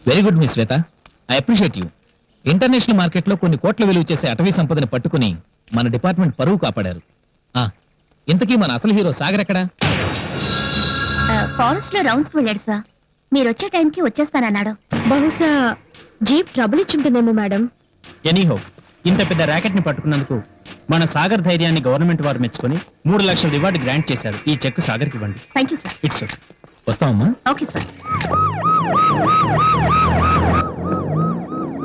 Very good miss Shweta, I appreciate you. International market లో కొన్ని కోట్ల విలువ చేసే అటవీ సంపదని పట్టుకుని మన డిపార్ట్మెంట్ పరువు కాపాడారు. ఇంతకీ మన అసలు హీరో సాగర్ ఎక్కడా? ఫారెస్ట్ లో రౌండ్స్ కి వెళ్ళాడు సార్. మీరు వచ్చే టైంకి వచ్చేస్తానన్నాడు. బహుశా జీప్ ట్రబుల్ ఇచ్చుంటుందేమో మేడం. ఎనీహో, ఇంత పెద్ద ర్యాకెట్ ని పట్టుకున్నందుకు మన సాగర్ ధైర్యాన్ని గవర్నమెంట్ వారు మెచ్చుకొని 3 లక్షల రివార్డు గ్రాంట్ చేశారు. ఈ చెక్ సాగర్ కి ఇవ్వండి. Thank you sir. It's okay. వస్తామమ్మా. Okay sir.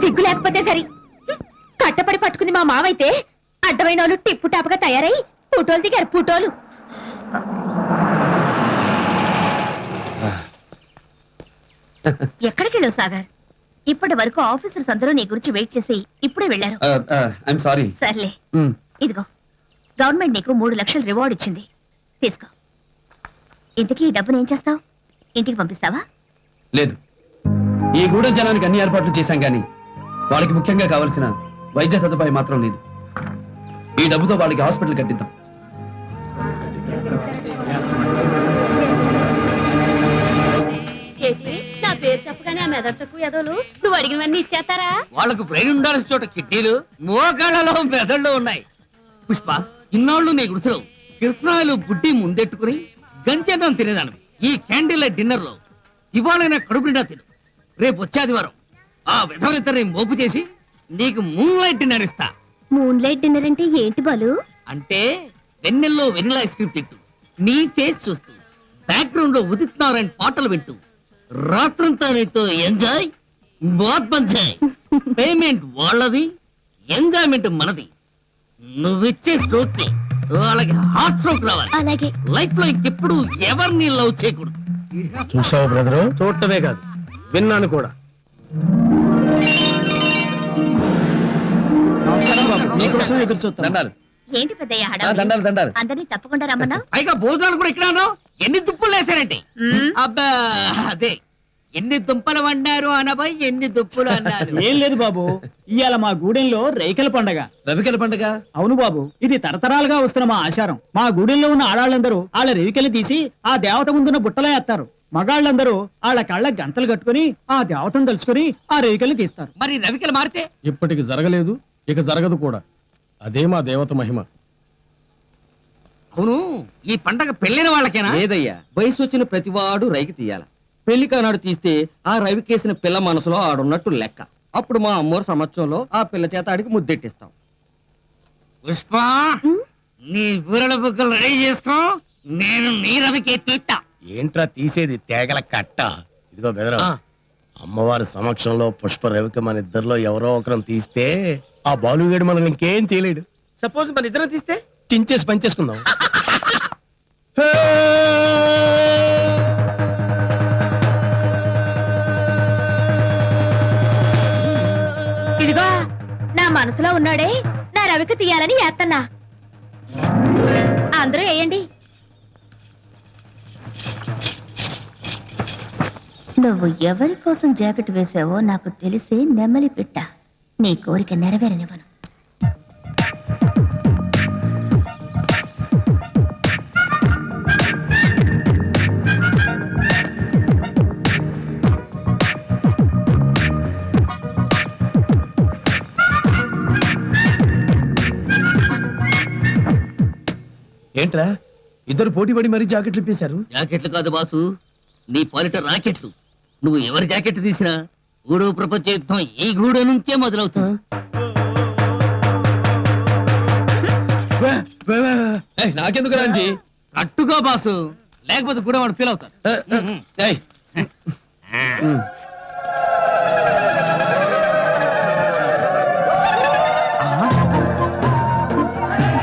సిగ్గు లేకపోతే సరి. కట్టపడి పట్టుకుంది మా మావైతే అడ్డమైన వాళ్ళు టిప్పు టాపుగా తయారై ఫోటోలు దిగారు. ఫోటోలు ఎక్కడికి వెళ్ళావు సాగర్? ఇప్పటి వరకు ఆఫీసర్స్ అందరూ నీ గురించి వెయిట్ చేసి ఇప్పుడే వెళ్లారు. సర్లే, ఇదిగో గవర్నమెంట్ నీకు 3 లక్షలు రివార్డ్ ఇచ్చింది, తీసుకో. ఇంతకీ ఈ డబ్బును ఏం చేస్తావు? ఇంటికి పంపిస్తావా? లేదు, ఈ గూడెం జనానికి అన్ని ఏర్పాట్లు చేశాం గానీ వాళ్ళకి ముఖ్యంగా కావలసిన వైద్య సదుపాయం మాత్రం లేదు. ఈ డబ్బుతో వాళ్ళకి హాస్పిటల్ కట్టిద్దాం. నా పేరు చెప్పగానే ఆ మెదడుకు ఎదలు నువ్వు అడిగినవన్నీ ఇచ్చేస్తారా? వాళ్ళకు బ్రెయిన్ ఉండాల్సిన చోట కిడ్నీలు, మోకాళ్ళలో మెదళ్ళు ఉన్నాయి. పుష్ప, ఇన్నాళ్ళు నీ గుడిసెలో కిరసనాయలు బుడ్డి ముందెట్టుకుని గంజన్నం తినేదాన్ని. ఈ క్యాండిల్ లైట్ డిన్నర్ లో ఇవాళైనా కడుపు నిండా తిను. రేపు వచ్చే ఆదివారం ఆ విధవరిద్దరిని మోపు చేసి నీకు మూన్ లైట్ డిన్నర్ ఇస్తా. మూన్ లైట్ డిన్నర్ అంటే ఏంటి బాలు? అంటే వెన్నెల్లో వెనిలా ఐస్ క్రీమ్ తింటూ నీ ఫేస్ చూస్తూ బ్యాక్గ్రౌండ్ లో ఉదిత్ నారాయణ పాటలు వింటూ రాత్రంతా నీతో ఎంజాయ్ బాత్మంజాయ్. పేమెంట్ వాళ్ళది, ఎంజాయ్మెంట్ మనది. నువ్విచ్చే స్ట్రోక్ కి వాళ్ళకి హార్ట్ స్ట్రోక్ రావాలి. అలాగే. లైఫ్ లో ఇంకెప్పుడు ఎవరిని లవ్ చేయకూడదు. చూసావు బ్రదరు? చూడటమే కాదు, విన్నాను కూడా. నమస్కారం బాబు, మీకోసం ఎదురు చూస్తాను. దండాలు. ఏంటి పెద్దయ్య దండాలు దండాలు. అందరినీ తప్పకుండా రమ్మన్నా. పైగా భోజనాలు కూడా ఇక్కడ ఎన్ని దుప్పులు వేశారంటే. అబ్బా అదే, ఎన్ని దుంపలు వండారు అనబై ఎన్ని దుప్పులు అన్నారు. ఏం లేదు బాబు, ఇవాళ మా గూడెంలో రైకల పండగ. రవికల పండుగ? అవును బాబు, ఇది తరతరాలుగా వస్తున్న మా ఆచారం. మా గూడెంలో ఉన్న ఆడాళ్ళందరూ వాళ్ళ రేవికలు తీసి ఆ దేవత ముందున్న బుట్టలో వేస్తారు. మగాళ్ళందరూ వాళ్ళ కళ్ళ గంతలు కట్టుకుని ఆ దేవతను తలుచుకుని ఆ రేవికల్ని తీస్తారు. మరి రవికలు మారితే? ఇప్పటికి జరగలేదు, ఇక జరగదు కూడా. అదే మా దేవత మహిమ. అవును, ఈ పండగ పెళ్ళైన వాళ్ళకేనా? లేదయ్యా, వయసు వచ్చిన ప్రతివాడు రైకి తీయాల. పెళ్లి కానాడు తీస్తే ఆ రవికేసిన పిల్ల మనసులో ఆడున్నట్టు లెక్క. అప్పుడు మా అమ్మోరు సంవత్సరంలో ఆ పిల్ల చేత ఆడికి ముద్దెట్టిస్తాం. పుష్ప, నీ బూరెల బుక్కలు రెడీ చేసుకో, నేను నీ రవికే తీస్తా. ఏంట్రా తీసేది? తేగల కట్ట. ఇదిగో బెదరా, అమ్మవారి సమక్షంలో పుష్ప రవిక మన ఇద్దరిలో ఎవరో ఒకరం తీస్తే ఆ బాలుగాడు మనల్ని ఇంకేం చేయలేడు. సపోజ్ మన ఇద్దరం తీస్తే చించేసి పనిచేసుకుందాం. ఇదిగో నా మనసులో ఉన్నాడే నా రవికి తీయాలని ఏత్తన్నా. అందరూ వేయండి. నువ్వు ఎవరి కోసం జాకెట్ వేసావో నాకు తెలిసే నెమ్మలి పెట్ట. నీ కోరిక నెరవేరనివ్వను. ఏంట్రా ఇద్దరు పోటీ పడి మరీ జాకెట్లు ఇప్పేశారు? జాకెట్లు కాదు బాసు, నీ పాలిట రాకెట్లు. నువ్వు ఎవరి జాకెట్ తీసినా గూడో ప్రపంచ యుద్ధం ఈ గూడో నుంచే మొదలవుతుంది. నాకెందుకు రాంజీ? కట్టుగా బాసు, లేకపోతే కూడా వాడు ఫీల్ అవుతాడు.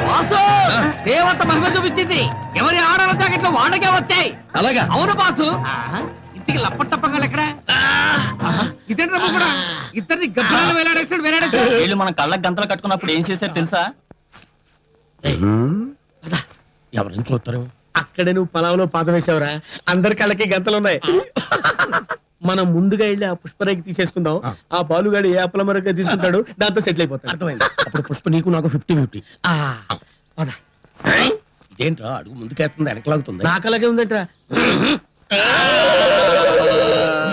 బాసు, దేవత మహిమ చూపించింది. ఎవరి ఆడాల జాకెట్లు వాళ్ళకే వచ్చాయి. అలాగా? అవును బాసు. ఇంటికి లప్పటప్పగా ఎక్కడ ఇద్దరు కూడా ఇద్దరిని గబ్బరాలు వేలాడేస్తాడు. వీళ్ళు మన కళ్ళకి గంతలు కట్టుకున్నప్పుడు ఏం చేశారు తెలుసా? ఎవరిని చూస్తారు? అక్కడే నువ్వు పొలంలో పాదం వేసావురా, అందరి కళ్ళకి గంతలున్నాయి. మనం ముందుగా వెళ్ళి ఆ పుష్పరేఖ తీసేసుకుందాం. ఆ బాలుగాడు ఏ అప్పల మరొక తీసుకుంటాడు, దాంతో సెటిల్ అయిపోతాడు. అర్థమైంది. అప్పుడు పుష్ప నీకు నాకు 50-50. ఇదేంట్రా అడుగు ముందుకేస్తుంది, వెనకలాగుతుంది? నాకు అలాగే ఉందంటరా.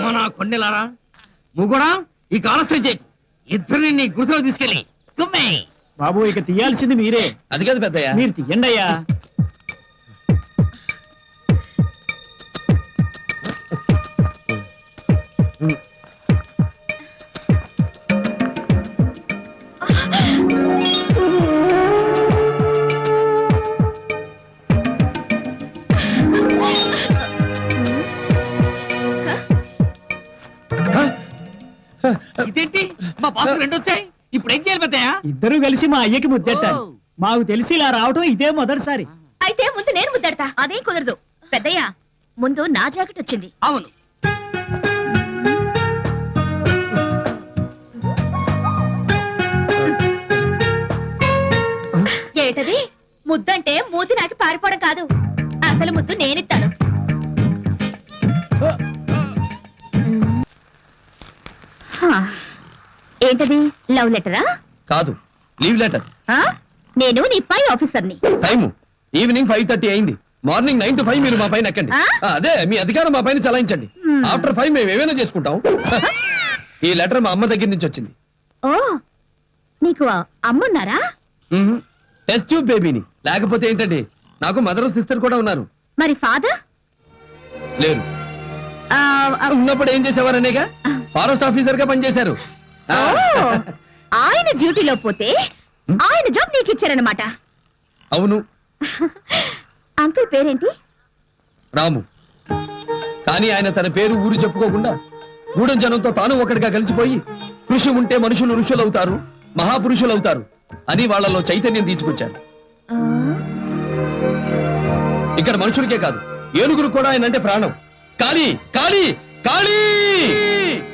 మన కొండెలారా, నువ్వు కూడా ఈ ఆలస్యం చేయకు. ఇద్దరిని నీ గుడిసెలో తీసుకెళ్ళి కుమ్మే. బాబు ఇక తీయాల్సింది మీరే. అది కాదు పెద్దయ్య. మీరు తీయండి అయ్యా. ఇదేంటి మా బాసు రెండు వచ్చాయి. ఇప్పుడు ఏం చేయాలి పెద్దయ్యా? ఇద్దరూ కలిసి మా అయ్యకి ముద్దెట్టారు. ఓ. మాకు తెలిసి ఇలా రావటం ఇదే మొదటిసారి. అయితే ముందు నేను ముద్దెడతా. అదేం కుదరదు పెద్దయ్య. ముందు నా జాకెట్ వచ్చింది. అవును. ఏటది ముద్దంటే మూతి నాకి పారిపోవడం కాదు. అసలు ముద్దు నేనిస్తాను. ఏంటది? లవ్ లెటరా? కాదు, లీవ్ లెటర్. నేను నీ పై ఆఫీసర్ని. టైము ఈవినింగ్ 5:30 అయింది. మార్నింగ్ 9 to 5 మీరు మా పైన ఎక్కండి. ఆ? అదే మీ అధికారం మా పైన చలాయించండి. ఆఫ్టర్ 5 మేము ఏమైనా చేసుకుంటాం. ఈ లెటర్ మా అమ్మ దగ్గర నుంచి వచ్చింది. ఓ, నీకు అమ్మున్నారా? టెస్ట్ ట్యూబ్ బేబీని. లేకపోతే ఏంటండి, నాకు మదర్ సిస్టర్ కూడా ఉన్నారు. మరి ఫాదర్? లేరు. ఉన్నప్పుడు ఏం చేసేవారనేగా, ఫారెస్ట్ ఆఫీసర్ గా పనిచేశారు. ఆ. ఆయన డ్యూటీలో పోతే ఆయన జాబ్ నీకు ఇచ్చారనమాట. అవును, అంకుల్ పేరేంటి? రాము. కానీ ఆయన తన పేరు ఊరు చెప్పుకోకుండా గూడెం జనంతో తాను ఒకటిగా కలిసిపోయి కృషి ఉంటే మనుషులు ఋషులవుతారు, మహాపురుషులవుతారు అని వాళ్ళలో చైతన్యం తీసుకొచ్చారు. ఇక్కడ మనుషులకే కాదు, ఏనుగురు కూడా ఆయన అంటే ప్రాణం. కాళీ కాళీ కాళీ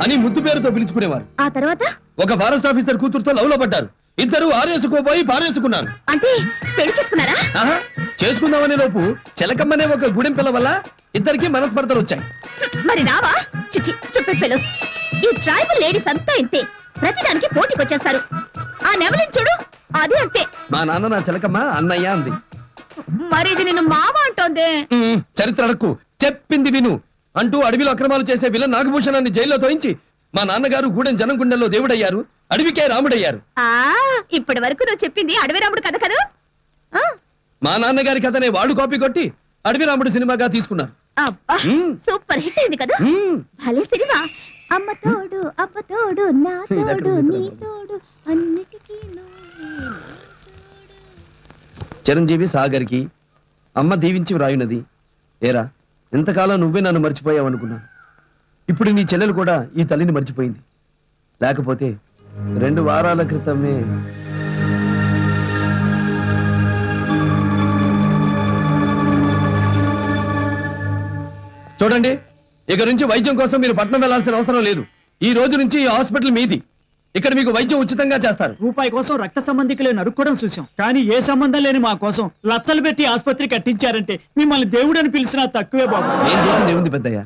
అని ముద్దు పేరుతో పిలుచుకునేవారు. ఆ తర్వాత ఒక ఫారెస్ట్ ఆఫీసర్ కూతురుతో లవ్ లో పడ్డారు. ఇద్దరు ఆరేసుకోబోయి పారేసుకున్నారు. అంటే పెళ్లి చేసుకున్నారా? ఆహా, చేసుకుందామనే లోపు చిలకమ్మనే ఒక గుడెం పిల్ల వల్ల ఇద్దరికి మనస్పర్ధలు వచ్చాయి. మరి రావా? చిచి, స్టూపిడ్ ఫెలోస్. ఈ ట్రైబల్ లేడీస్ అంతా ఇంతే, ప్రతిదానికి పోటీకి వచ్చేస్తారు. ఆ నెవలిని చూడు, అది అంతే. మా నాన్న నా చిలకమ్మ అన్నయ్య అంది. మరి ఇది నిన్ను మామ అంటోంది. చరిత్ర అడక్కు, చెప్పింది విను అంటూ అడవిలో అక్రమాలు చేసే విలన్ నాగభూషణాన్ని జైల్లో తోయించి మా నాన్నగారు గూడెం జనం గుండెల్లో దేవుడయ్యారు, అడవికే రాముడయ్యారు. ఇప్పటి వరకు నువ్వు చెప్పింది అడవి రాముడు కథ కదా? మా నాన్నగారి కథనే వాడు కాపీ కొట్టి అడవి రాముడు సినిమాగా తీసుకున్నారు. అబ్బా, సూపర్ హిట్ అయింది కదా. భలే సినిమా. అమ్మ తోడు అప్ప తోడు నా తోడు నీ తోడు అన్నిటికీ నువ్వే. చిరంజీవి సాగర్కి అమ్మ దీవించి వ్రాయునది. ఏరా, ఎంతకాలం నువ్వే నన్ను మర్చిపోయావు అనుకున్నాను. ఇప్పుడు నీ చెల్లెలు కూడా ఈ తల్లిని మర్చిపోయింది. లేకపోతే 2 వారాల క్రితమే చూడండి, ఇక నుంచి వైద్యం కోసం మీరు పట్నం వెళ్లాల్సిన అవసరం లేదు. ఈ రోజు నుంచి ఈ హాస్పిటల్ మీది. ఇక్కడ మీకు వైద్యం ఉచితంగా చేస్తారు. రూపాయి కోసం రక్త సంబంధికులే నరుక్కోవడం చూసాం, కానీ ఏ సంబంధం లేని మా కోసం లచ్చలు పెట్టి ఆసుపత్రి కట్టించారంటే మిమ్మల్ని దేవుడని పిలిచినా తక్కువే బాబు. ఏం చేసింది ఏముంది పెద్దయ్య?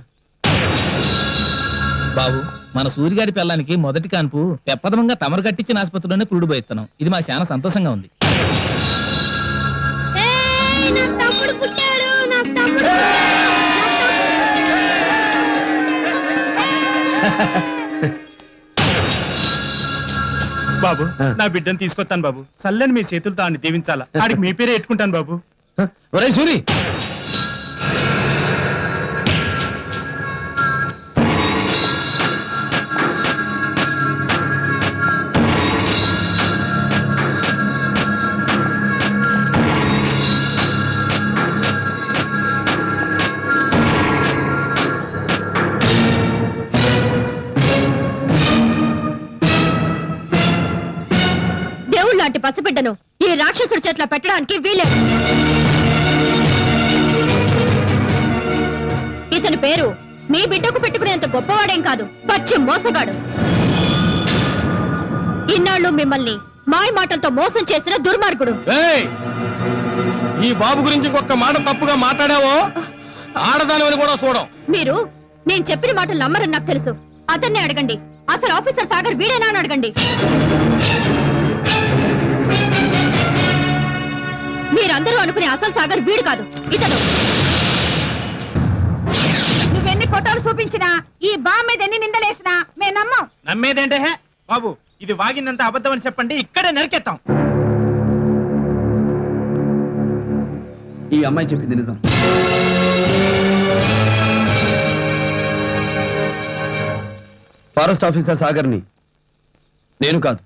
బాబు, మన సూర్యగారి పిల్లానికి మొదటి కాన్పు తెప్పదమంగా తమరు కట్టించిన ఆసుపత్రిలోనే కురుడు పోయిస్తున్నాం. ఇది మాకు చాలా సంతోషంగా ఉంది. బాబు, నా బిడ్డను తీసుకొస్తాను బాబు. చల్లని మీ చేతులతో ఆడిని దీవించాలా. ఆడికి మీ పేరే ఎట్టుకుంటాను బాబు. ఒరేయ్ సూరి, దేవుళ్ళ లాంటి పసిబిడ్డను ఈ రాక్షసుడి చేతిలో పెట్టడానికి వీలేదు. ఇతని పేరు మీ బిడ్డకు పెట్టుకునేంత గొప్పవాడేం కాదు, పచ్చి మోసగాడు. ఇన్నాళ్ళు మిమ్మల్ని మాయ మాటలతో మోసం చేసిన దుర్మార్గుడు. ఈ బాబు గురించి ఒక్క మాట తప్పుగా మాట్లాడావో ఆడదాని కూడా చూడం. మీరు నేను చెప్పిన మాటలు నమ్మరని నాకు తెలుసు. అతన్ని అడగండి, అసలు ఆఫీసర్ సాగర్ వీడేనా అని అడగండి. మీరందరూ అనుకునే అసలు సాగర్ వీడు కాదు, ఇతను. నువ్వెన్ని ఫోటోలు చూపించినా, ఈ బామ్ మీద ఎన్ని నిందలేసినా మేము నమ్మం. నమ్మేదేంటే హే? బాబు ఇది వాగిందంత అబద్ధం అని చెప్పండి, ఇక్కడే నరికేస్తాం. ఈ అమ్మాయి చెప్పింది నిజం. ఫారెస్ట్ ఆఫీసర్ సాగర్ని నేను కాదు,